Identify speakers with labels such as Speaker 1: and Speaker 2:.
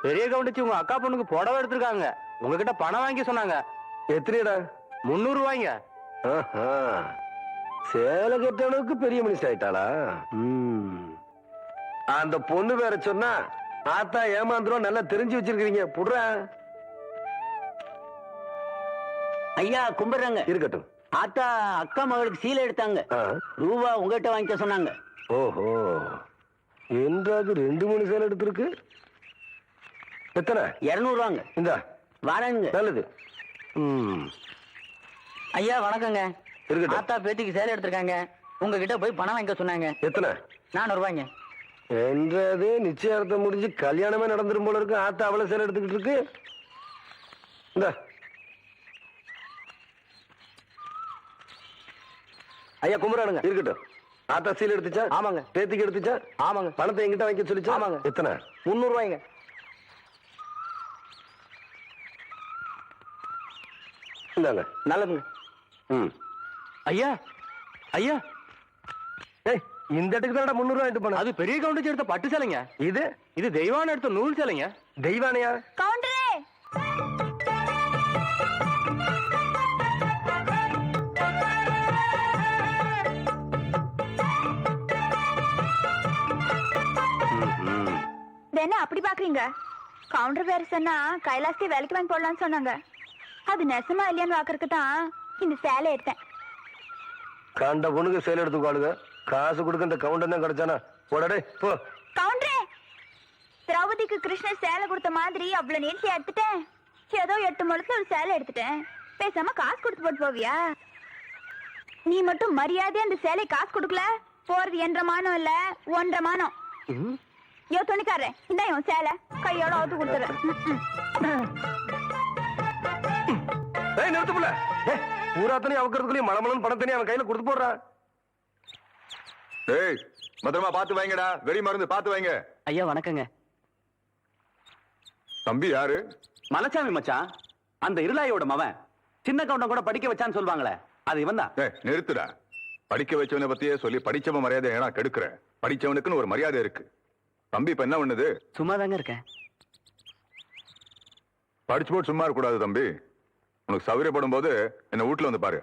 Speaker 1: பெரிய கவுண்டச்சி உங்க அக்கா பொண்ணுக்கு புடவை எடுத்திருக்காங்க. உங்ககிட்ட பணம் வாங்கி சொன்னாங்க.
Speaker 2: எத்தனைடா?
Speaker 1: 300 ரூபாய்ங்க.
Speaker 2: சேலை கட்டவனுக்கு பெரிய மனுஷன் ஆயிட்டாளா? அந்த பொண்ணு வேற சொன்னா ஆத்தா ஏமாந்துரும். நல்லா தெரிஞ்சு வச்சிருக்கீங்க. புடுற
Speaker 3: ஐயா கும்பிடுறாங்க.
Speaker 2: இருக்கட்டும்.
Speaker 3: ஆத்தா அக்கா மகளுக்கு சீலை எடுத்தாங்க. ரூபா உங்ககிட்ட வாங்கிக்க சொன்னாங்க.
Speaker 2: ஓஹோ, என்றாது 2-3 சேலை எடுத்திருக்கு. எத்தனை?
Speaker 3: 200 ரூபாங்க.
Speaker 2: இந்த
Speaker 3: வாரங்க.
Speaker 2: நல்லது.
Speaker 1: ஐயா வணக்கங்க.
Speaker 2: இருக்கட்டும்.
Speaker 1: ஆத்தா பேத்திக்கு சேலை எடுத்திருக்காங்க. உங்ககிட்ட போய் பணம் வாங்கிக்க சொன்னாங்க.
Speaker 2: எத்தனை?
Speaker 1: 400 ரூபாய்ங்க.
Speaker 2: என்றது நிச்சயார்த்தம் முடிஞ்சு கல்யாணமே நடந்துரும் போல இருக்கு. ஆத்தா அவளை சேலை எடுத்துக்கிட்டு இருக்கு. இந்த
Speaker 1: ஐயா கும்பிடானுங்க.
Speaker 2: இருக்கட்டும். ஆத்தா சீல் எடுத்துச்சா?
Speaker 1: ஆமாங்க.
Speaker 2: பேத்திக்கு எடுத்துச்சா?
Speaker 1: ஆமாங்க.
Speaker 2: பணத்தை எங்கிட்ட வாங்கி சொல்லிச்சா?
Speaker 1: ஆமாங்க.
Speaker 2: எத்தனை?
Speaker 1: 300 ரூபாய்ங்க.
Speaker 2: இந்தாங்க.
Speaker 1: நல்லதுங்க. ஐயா ஐயா,
Speaker 2: இந்த இடத்துக்கு தான் 300 ரூபாய் எடுத்து போன.
Speaker 1: அது பெரிய கவுண்டச்சி எடுத்த பட்டு சேலைங்க.
Speaker 2: இது
Speaker 1: இது தெய்வான எடுத்த நூல் சேலைங்க.
Speaker 2: தெய்வானையா?
Speaker 4: கவுண்டரே, என்ன அப்படி பாக்குறீங்க? கவுண்டர் வேற சொன்னா கைலாசி வேலைக்கு வாங்கி போடலாம்னு சொன்னாங்க. அது நெசமா இல்லையான்னு பாக்குறதுக்கு தான் இந்த சேலை எடுத்தேன்.
Speaker 2: கண்ட பொண்ணுக்கு சேலை எடுத்துக்காளுங்க. காசு கொடுக்க இந்த கவுண்டர் தான் கிடைச்சானா? போடடே போ.
Speaker 4: கவுண்டரே, திரௌபதிக்கு கிருஷ்ணர் சேலை கொடுத்த மாதிரி அவ்வளவு நீட்சி எடுத்துட்டேன். ஏதோ 8 முழத்துல ஒரு சேலை எடுத்துட்டேன். பேசாம காசு கொடுத்து போட்டு போவியா? நீ மட்டும் மரியாதையா அந்த சேலை காசு கொடுக்கல, போறது 1.5 மானம் இல்ல 1.5 மானம். யோ துணிக்காரே, இந்த இவன் சேலை கையோட அவுத்து கொடுத்துறேன்.
Speaker 2: நிறுத்துப்புல. பூராத்தனையும் அவக்கிறதுக்குள்ளயும் மலமலன் பணத்தனையும் அவன் கையில கொடுத்து போடுறான்.
Speaker 5: ஏய், பத்திரமா பாத்து வைங்கடா. வெடி மருந்து பாத்து வைங்க.
Speaker 1: ஐயா வணக்கங்க.
Speaker 5: தம்பி யாரு?
Speaker 1: மலைச்சாமி மச்சான். அந்த இருளாயோட மவன். சின்ன கவுண்டம் கூட படிக்க வச்சான்னு சொல்லுவாங்களே, அது இவன் தான்.
Speaker 5: நிறுத்துடா. படிக்க வச்சவனை பத்தியே சொல்லி படிச்சவன் மரியாதை ஏன்னா கெடுக்கிற. படிச்சவனுக்குன்னு ஒரு மரியாதை இருக்கு. தம்பி இப்ப என்ன பண்ணுது?
Speaker 1: சும்மா தாங்க இருக்கேன்.
Speaker 5: படிச்சு போட்டு சும்மா இருக்க கூடாது தம்பி. உனக்கு சௌகரியப்படும் போது என்ன வீட்டுல வந்து பாரு.